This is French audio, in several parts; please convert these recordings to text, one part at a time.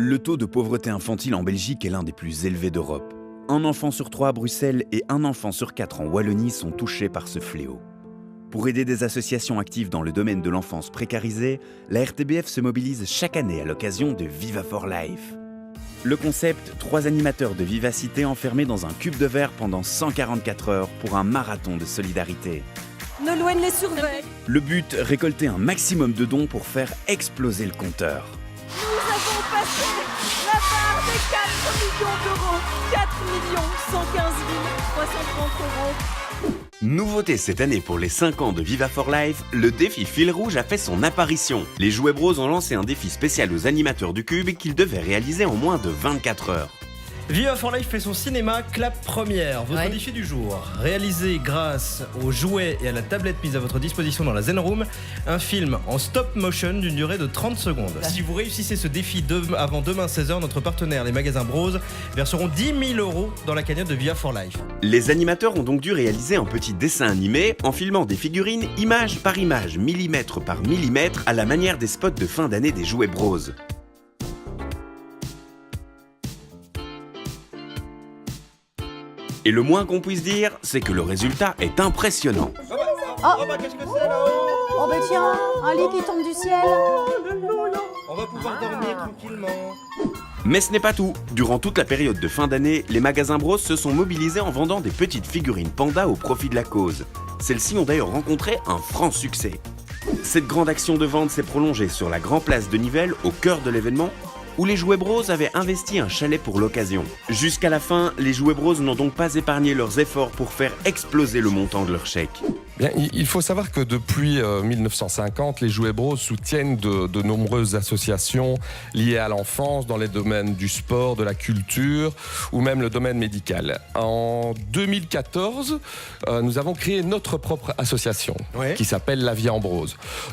Le taux de pauvreté infantile en Belgique est l'un des plus élevés d'Europe. Un enfant sur 3 à Bruxelles et un enfant sur 4 en Wallonie sont touchés par ce fléau. Pour aider des associations actives dans le domaine de l'enfance précarisée, la RTBF se mobilise chaque année à l'occasion de Viva for Life. Le concept, 3 animateurs de vivacité enfermés dans un cube de verre pendant 144 heures pour un marathon de solidarité. Nolwenn les surveille. Le but, récolter un maximum de dons pour faire exploser le compteur. Nous avons passé la barre des 4 millions d'euros. 4 115 330 euros. Nouveauté cette année pour les 5 ans de Viva for Life, le défi fil rouge a fait son apparition. Les Jouets Bros ont lancé un défi spécial aux animateurs du Cube qu'ils devaient réaliser en moins de 24 heures. Viva for Life fait son cinéma clap première. Votre défi du jour, réalisé grâce aux jouets et à la tablette mise à votre disposition dans la Zen Room, un film en stop motion d'une durée de 30 secondes. Si vous réussissez ce défi avant demain 16h, notre partenaire, les magasins Bros, verseront 10 000 € dans la cagnotte de Viva for Life. Les animateurs ont donc dû réaliser un petit dessin animé en filmant des figurines image par image, millimètre par millimètre, à la manière des spots de fin d'année des Jouets Bros. Et le moins qu'on puisse dire, c'est que le résultat est impressionnant. Qu'est-ce que c'est là-haut? Oh bah tiens, un lit qui tombe du ciel. On va pouvoir dormir tranquillement. Mais ce n'est pas tout. Durant toute la période de fin d'année, les magasins Bros se sont mobilisés en vendant des petites figurines panda au profit de la cause. Celles-ci ont d'ailleurs rencontré un franc succès. Cette grande action de vente s'est prolongée sur la Grand Place de Nivelles, au cœur de l'événement, où les Jouets Bros avaient investi un chalet pour l'occasion. Jusqu'à la fin, les Jouets Bros n'ont donc pas épargné leurs efforts pour faire exploser le montant de leur chèque. Bien, il faut savoir que depuis 1950, les Jouets Bros soutiennent de nombreuses associations liées à l'enfance dans les domaines du sport, de la culture ou même le domaine médical. En 2014, nous avons créé notre propre association qui s'appelle La Vie en Bros,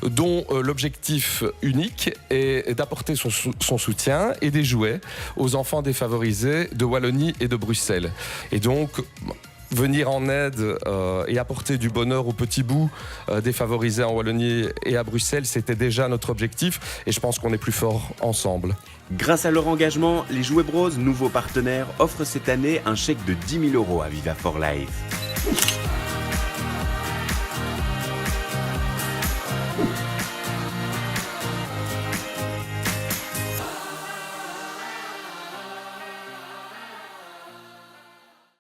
dont l'objectif unique est d'apporter son soutien et des jouets aux enfants défavorisés de Wallonie et de Bruxelles. Et donc, venir en aide et apporter du bonheur aux petits bouts défavorisés en Wallonie et à Bruxelles, c'était déjà notre objectif et je pense qu'on est plus fort ensemble. Grâce à leur engagement, les Jouets Bros, nouveaux partenaires, offrent cette année un chèque de 10 000 € à Viva for Life.